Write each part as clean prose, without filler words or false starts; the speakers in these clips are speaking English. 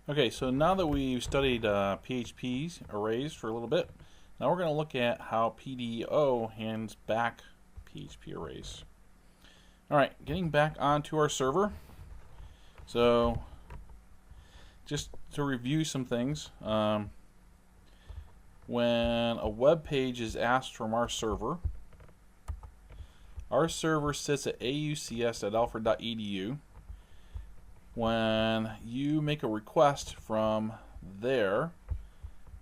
Okay, so now that we've studied PHP's arrays for a little bit, now we're going to look at how PDO hands back PHP arrays. Alright, getting back onto our server. So, just to review some things, when a web page is asked from our server sits at aucs.alfred.edu. When you make a request from there,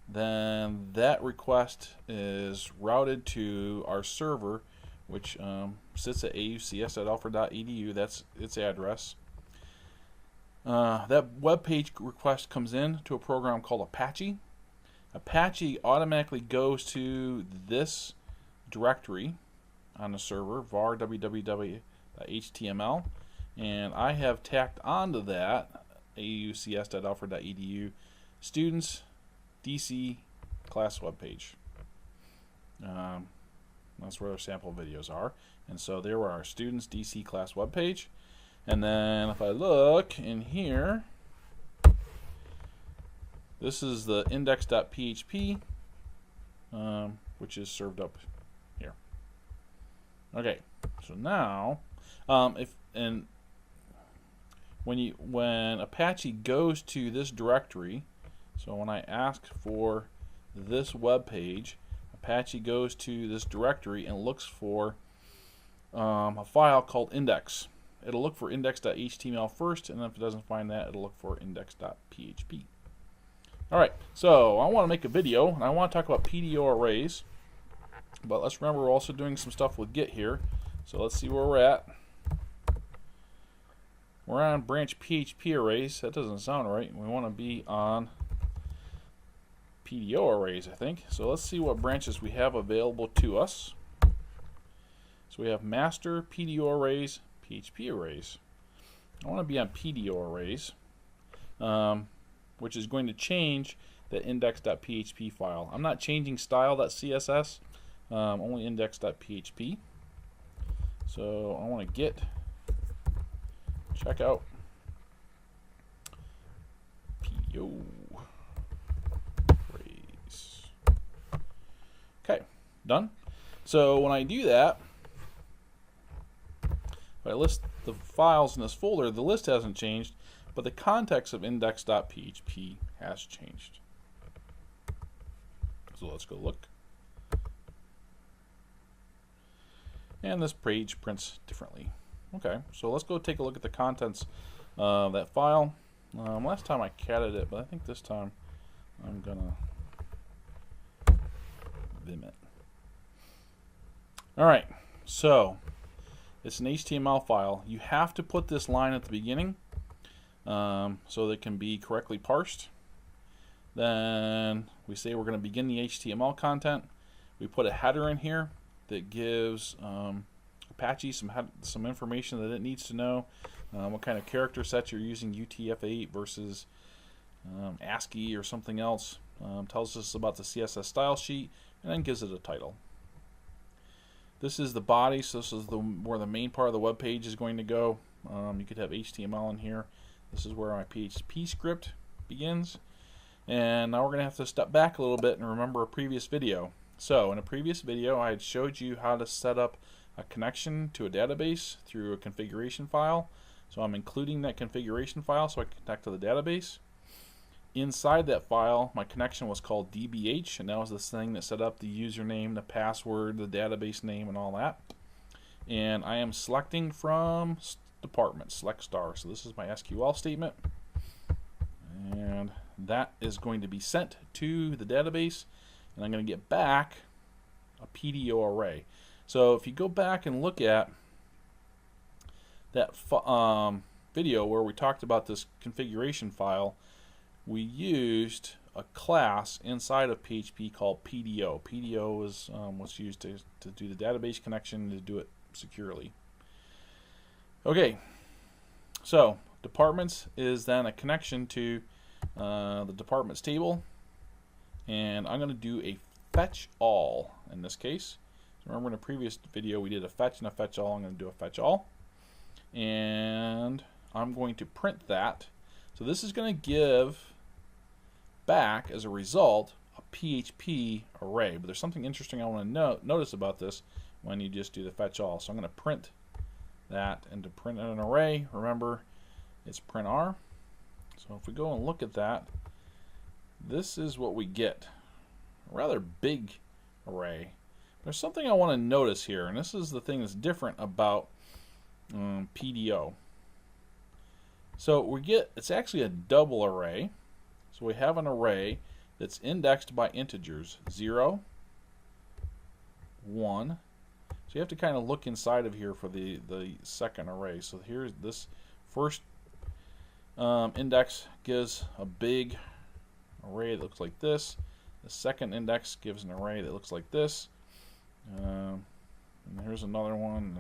then that request is routed to our server, which sits at aucs.alfred.edu. That's its address. That web page request comes in to a program called Apache. Apache automatically goes to this directory on the server, var www.html, and I have tacked onto that aucs.alfred.edu students DC class web page. That's where our sample videos are, and so there were our students DC class web page. And then if I look in here, this is the index.php, which is served up here. Okay, so now when Apache goes to this directory, so when I ask for this web page, Apache goes to this directory and looks for a file called index. It'll look for index.html first, and then if it doesn't find that, it'll look for index.php. Alright, so I want to make a video, and I want to talk about PDO arrays. But let's remember we're also doing some stuff with Git here. So let's see where we're at. We're on branch PHP arrays. That doesn't sound right. We want to be on PDO arrays, I think. So let's see what branches we have available to us. So we have master, PDO arrays, PHP arrays. I want to be on PDO arrays, which is going to change the index.php file. I'm not changing style.css, only index.php. So I want to git check out PDO arrays. Okay, done. So when I do that, if I list the files in this folder, the list hasn't changed, but the context of index.php has changed. So let's go look. And this page prints differently. Okay, so let's go take a look at the contents of that file. Last time I catted it, but I think this time I'm gonna vim it. Alright, so it's an HTML file. You have to put this line at the beginning so that it can be correctly parsed. Then we say we're going to begin the HTML content. We put a header in here that gives Apache some information that it needs to know. What kind of character set you're using, UTF-8 versus ASCII or something else. Tells us about the CSS style sheet, and then gives it a title. This is the body, so this is where the main part of the web page is going to go. You could have HTML in here. This is where my PHP script begins. And now we're going to have to step back a little bit and remember a previous video. So in a previous video, I had showed you how to set up a connection to a database through a configuration file. So I'm including that configuration file so I can connect to the database. Inside that file, my connection was called DBH, and that was this thing that set up the username, the password, the database name, and all that. And I am selecting from department, select star. So this is my SQL statement. And that is going to be sent to the database, and I'm going to get back a PDO array. So if you go back and look at that video where we talked about this configuration file, we used a class inside of PHP called PDO. PDO is what's used to do the database connection, to do it securely. Okay, so departments is then a connection to the departments table, and I'm going to do a fetch all in this case. Remember in the previous video we did a fetch and a fetch all. I'm going to do a fetch all, and I'm going to print that. So this is going to give back as a result a PHP array. But there's something interesting I want to notice about this when you just do the fetch all. So I'm going to print that, and to print an array, remember it's print r. So if we go and look at that, this is what we get. A rather big array. There's something I want to notice here, and this is the thing that's different about PDO. So we get, it's actually a double array. So we have an array that's indexed by integers 0, 1. So you have to kind of look inside of here for the second array. So here's this first index gives a big array that looks like this. The second index gives an array that looks like this. And here's another one,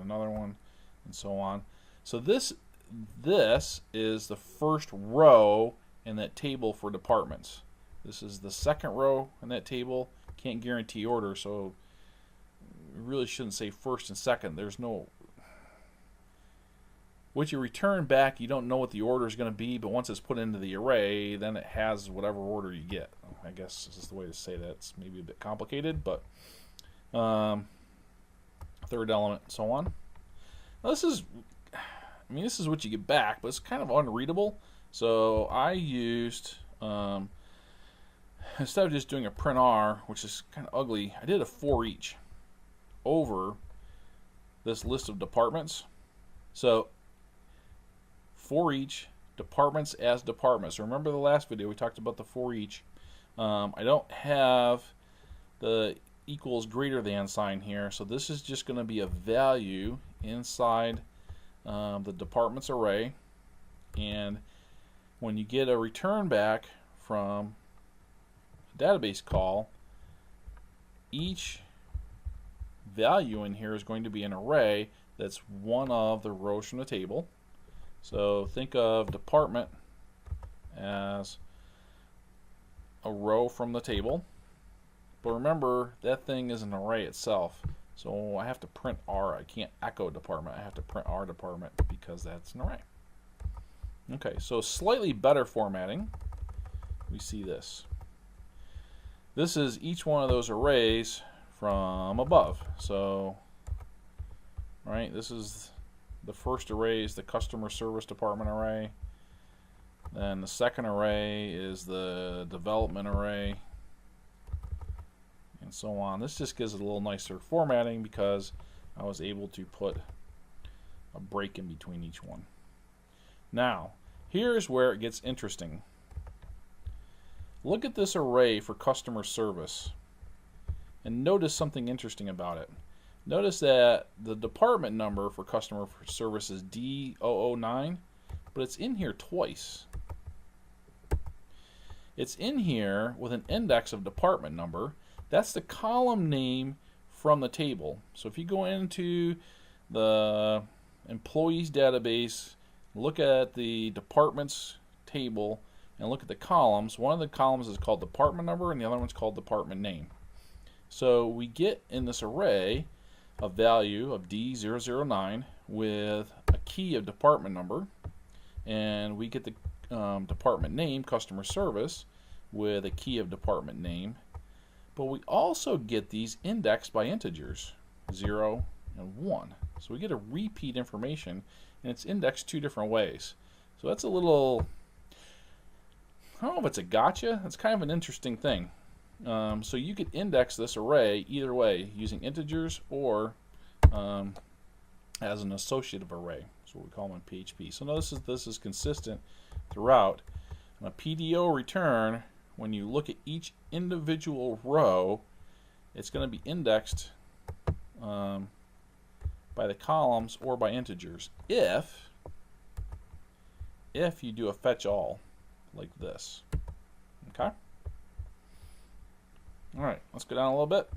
and so on. So this is the first row in that table for departments. This is the second row in that table. Can't guarantee order, so we really shouldn't say first and second. There's no... What you return back, you don't know what the order is going to be, but once it's put into the array, then it has whatever order you get. I guess this is the way to say that. It's maybe a bit complicated, but third element, and so on. Now this is what you get back, but it's kind of unreadable. So I used, instead of just doing a print r, which is kind of ugly, I did a for each over this list of departments. So for each, departments as departments. Remember the last video we talked about the for each. I don't have the equals greater than sign here, so this is just going to be a value inside the departments array, and when you get a return back from a database call, each value in here is going to be an array that's one of the rows from the table. So think of department as a row from the table, but remember that thing is an array itself. So I have to print R. I can't echo department. I have to print R department because that's an array. Okay, so slightly better formatting. We see this. This is each one of those arrays from above. So, right, this is the first array is the customer service department array. Then the second array is the development array, and so on. This just gives it a little nicer formatting because I was able to put a break in between each one. Now, here's where it gets interesting. Look at this array for customer service and notice something interesting about it. Notice that the department number for customer service is D009, but it's in here twice. It's in here with an index of department number. That's the column name from the table. So if you go into the employees database, look at the departments table, and look at the columns, one of the columns is called department number and the other one's called department name. So we get in this array a value of D009 with a key of department number, and we get the department name, customer service, with a key of department name. But we also get these indexed by integers, 0 and 1. So we get a repeat information, and it's indexed two different ways. So that's a little, I don't know if it's a gotcha. It's kind of an interesting thing. So you could index this array either way, using integers or as an associative array. That's what we call them in PHP. So notice this is consistent throughout. And a PDO return, when you look at each individual row, it's going to be indexed by the columns or by integers if you do a fetch all like this. Okay? Alright, let's go down a little bit.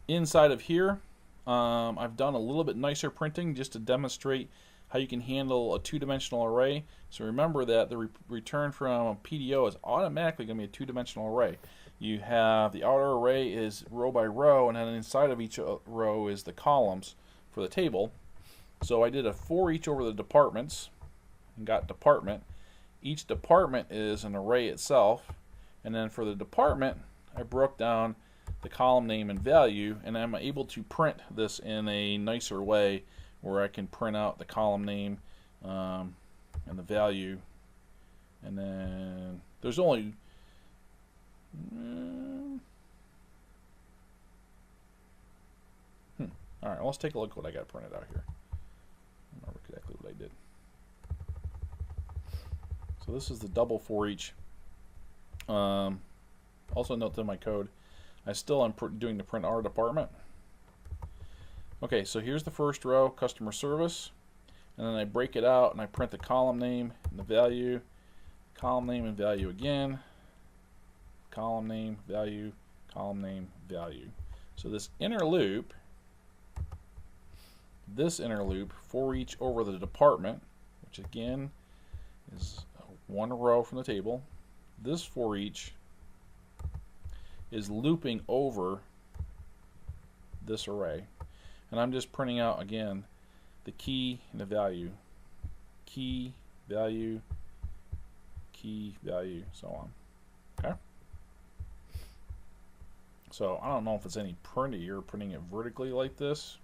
Inside of here, I've done a little bit nicer printing just to demonstrate how you can handle a two-dimensional array. So remember that the return from a PDO is automatically going to be a two-dimensional array. You have the outer array is row by row, and then inside of each row is the columns for the table. So I did a for each over the departments and got department. Each department is an array itself, and then for the department I broke down the column name and value, and I'm able to print this in a nicer way where I can print out the column name and the value, and then there's only alright, well, let's take a look at what I got printed out here. I remember exactly what I did. So this is the double for each. Also note in my code, I still am doing the print R department. Okay, so here's the first row, customer service, and then I break it out and I print the column name and the value, column name and value again, column name, value, column name, value. So this inner loop for each over the department, which again is one row from the table, this for each is looping over this array, and I'm just printing out again the key and the value, key, value, so on. Okay, so I don't know if it's any prettier printing it vertically like this.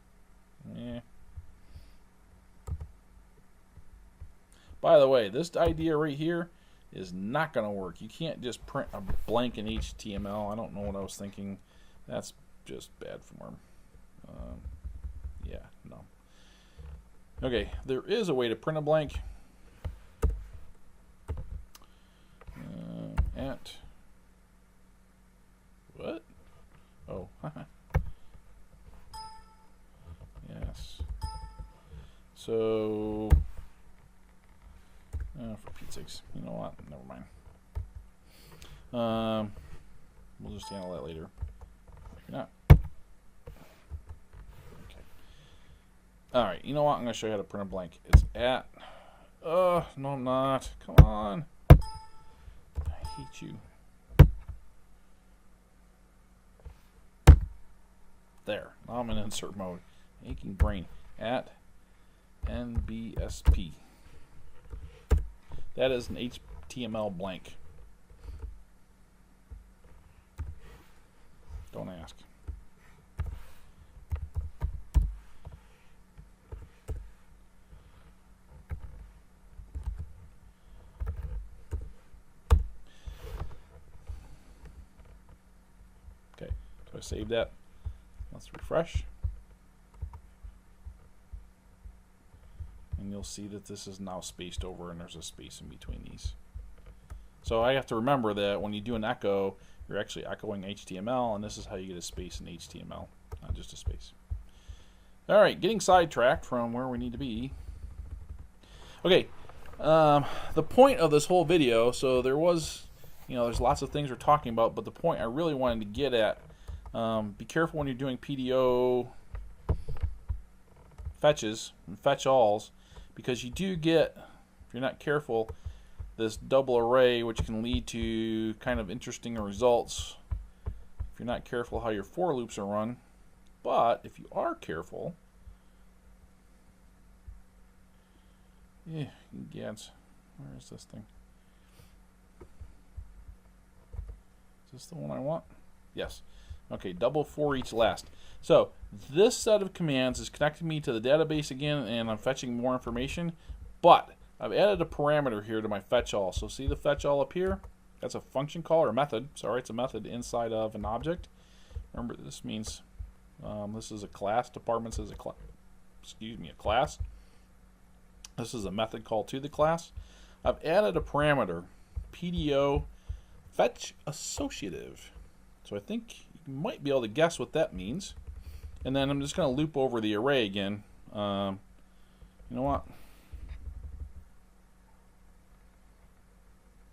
By the way, this idea right here is not going to work. You can't just print a blank in HTML. I don't know what I was thinking. That's just bad form. Yeah, no. Okay, there is a way to print a blank. At what? Oh, yes. So, for Pete's sakes, you know what? Never mind. We'll just handle that later. Maybe not. Okay. All right. You know what? I'm going to show you how to print a blank. It's at. No, I'm not. Come on. I hate you. There. Now I'm in insert mode. Aching brain. At NBSP. That is an HTML blank. Don't ask. Okay, so I saved that. Let's refresh. And you'll see that this is now spaced over and there's a space in between these. So I have to remember that when you do an echo, you're actually echoing HTML, and this is how you get a space in HTML, not just a space. All right, getting sidetracked from where we need to be. Okay, the point of this whole video, so there was, there's lots of things we're talking about, but the point I really wanted to get at, be careful when you're doing PDO fetches and fetch alls, because you do get, if you're not careful, this double array, which can lead to kind of interesting results if you're not careful how your for loops are run. But if you are careful, gads, where is this thing? Is this the one I want? Yes. Okay, double for each last. So this set of commands is connecting me to the database again, and I'm fetching more information, but I've added a parameter here to my fetch all. So see the fetch all up here? That's a function call, or a method. Sorry, it's a method inside of an object. Remember, this means this is a class. Departments is a class. This is a method call to the class. I've added a parameter, pdo fetch associative. So I think you might be able to guess what that means. And then I'm just going to loop over the array again. You know what?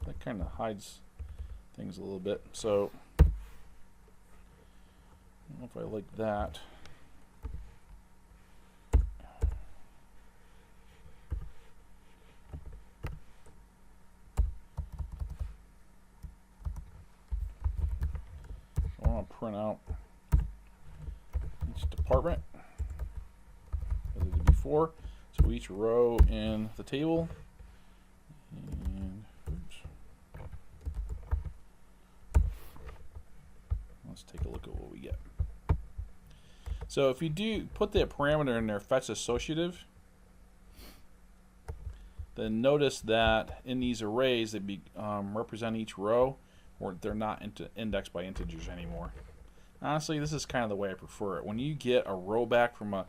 That kind of hides things a little bit. So I don't know if I like that. I want to print out each department as I did before. to each row in the table. And oops. Let's take a look at what we get. So if you do put that parameter in there, fetch associative, then notice that in these arrays they represent each row, or they're not indexed by integers anymore. Honestly, this is kind of the way I prefer it. When you get a row back from a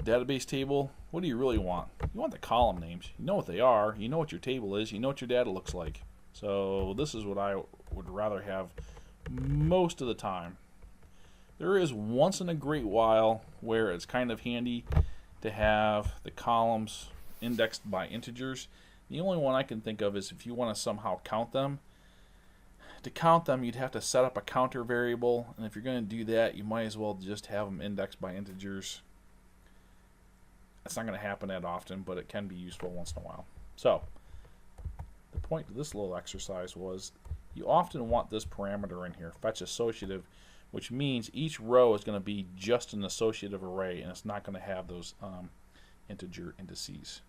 database table, what do you really want? You want the column names. You know what they are. You know what your table is. You know what your data looks like. So this is what I would rather have most of the time. There is once in a great while where it's kind of handy to have the columns indexed by integers. The only one I can think of is if you want to somehow count them. To count them, you'd have to set up a counter variable, and if you're going to do that, you might as well just have them indexed by integers. That's not going to happen that often, but it can be useful once in a while. So the point of this little exercise was you often want this parameter in here, fetch associative, which means each row is going to be just an associative array, and it's not going to have those integer indices.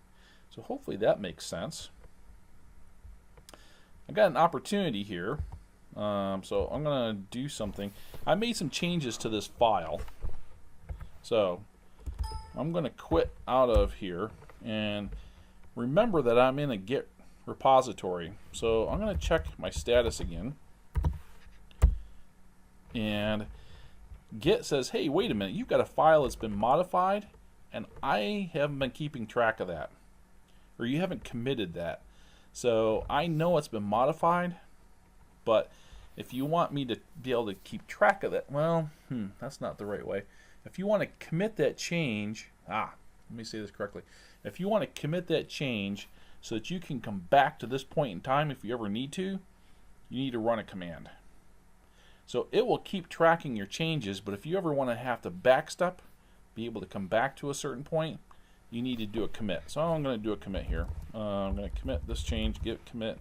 So hopefully that makes sense. I've got an opportunity here, so I'm going to do something. I made some changes to this file, so I'm going to quit out of here, and remember that I'm in a Git repository. So I'm going to check my status again, and Git says, hey, wait a minute, you've got a file that's been modified, and I haven't been keeping track of that, or you haven't committed that. So I know it's been modified, but if you want me to be able to keep track of that, well, that's not the right way. If you want to commit that change, let me say this correctly. If you want to commit that change so that you can come back to this point in time if you ever need to, you need to run a command. So it will keep tracking your changes, but if you ever want to have to backstep, be able to come back to a certain point, you need to do a commit. So I'm going to do a commit here. I'm going to commit this change, git commit.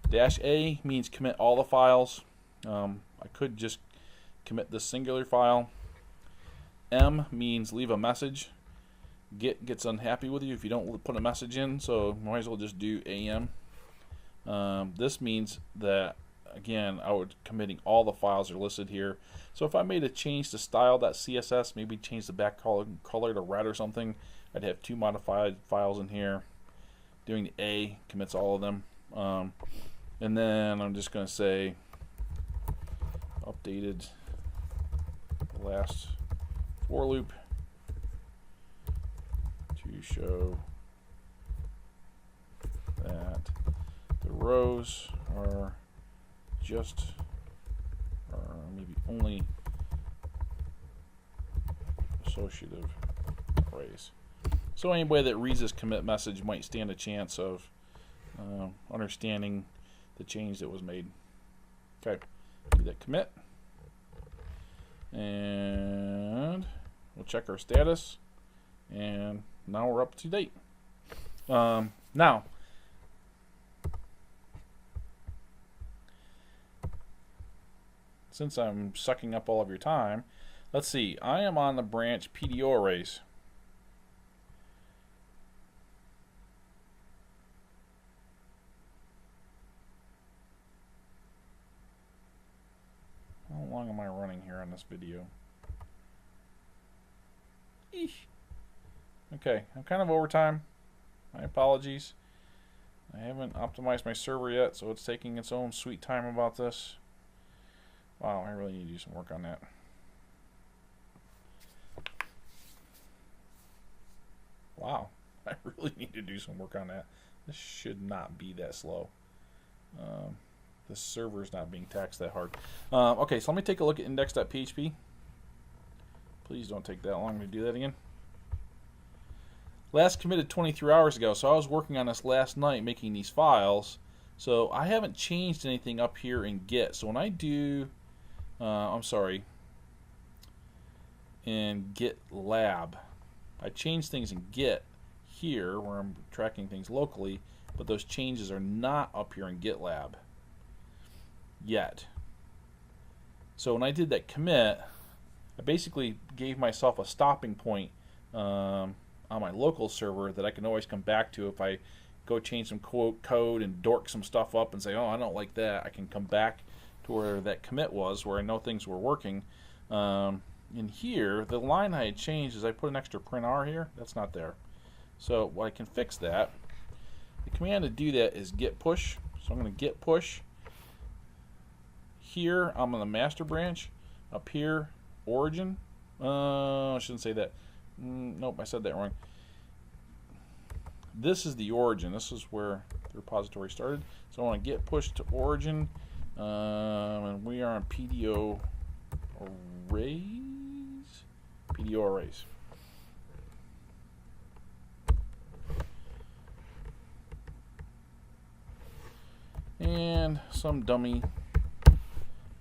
-A means commit all the files. I could just commit this singular file. M means leave a message. Git gets unhappy with you if you don't put a message in, so might as well just do AM. This means that, again, I would committing all the files are listed here. So if I made a change to style.css, maybe change the back color to red or something, I'd have 2 modified files in here. Doing the A commits all of them. And then I'm just going to say updated last for loop to show that the rows are just, or maybe only, associative arrays. So anybody that reads this commit message might stand a chance of understanding the change that was made. Okay, do that commit, and we'll check our status, and now we're up to date. Now, since I'm sucking up all of your time, let's see, I am on the branch pdoarrays. How long am I running here on this video? Eesh. Okay, I'm kind of over time. My apologies. I haven't optimized my server yet, so it's taking its own sweet time about this. Wow, I really need to do some work on that. Wow, I really need to do some work on that. This should not be that slow. The server is not being taxed that hard. Okay, so let me take a look at index.php. Please don't take that long to do that again. Last committed 23 hours ago, so I was working on this last night making these files. So I haven't changed anything up here in Git. So when I do, in GitLab, I changed things in Git here where I'm tracking things locally, but those changes are not up here in GitLab yet. So when I did that commit, I basically gave myself a stopping point on on my local server that I can always come back to if I go change some code and dork some stuff up and say, oh, I don't like that. I can come back to where that commit was, where I know things were working. In here, the line I had changed is I put an extra print R here. That's not there. So I can fix that. The command to do that is git push. So I'm going to git push. Here I'm on the master branch. Up here, origin. I shouldn't say that. Nope, I said that wrong. This is the origin. This is where the repository started. So I want to git push to origin. And we are on pdoarrays. pdoarrays. And some dummy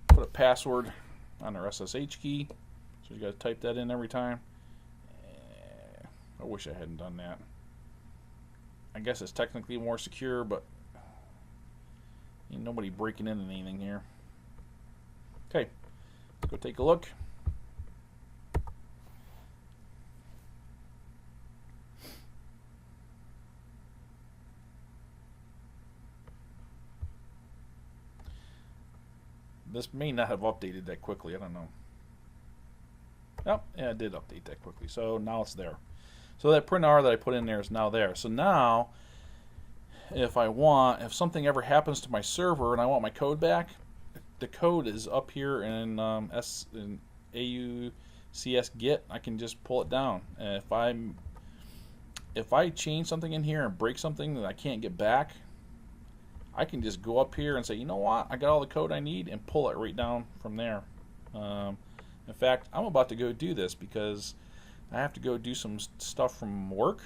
put a password on our SSH key. So you got to type that in every time. I wish I hadn't done that. I guess it's technically more secure, but ain't nobody breaking into anything here. Okay, let's go take a look. This may not have updated that quickly. I don't know. Oh, yeah, it did update that quickly. So now it's there. So that print R that I put in there is now there. So now, if something ever happens to my server and I want my code back, the code is up here in AUCS Git. I can just pull it down. And if I change something in here and break something that I can't get back, I can just go up here and say, you know what, I got all the code I need, and pull it right down from there. In fact, I'm about to go do this because I have to go do some stuff from work,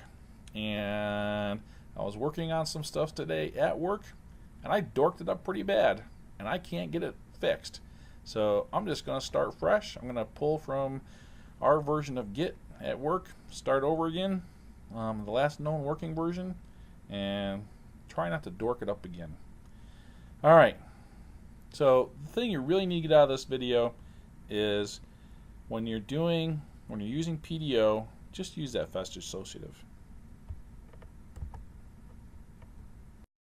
and I was working on some stuff today at work, and I dorked it up pretty bad, and I can't get it fixed. So I'm just going to start fresh. I'm going to pull from our version of Git at work, start over again, the last known working version, and try not to dork it up again. Alright, so the thing you really need to get out of this video is when you're using PDO, just use that fast associative.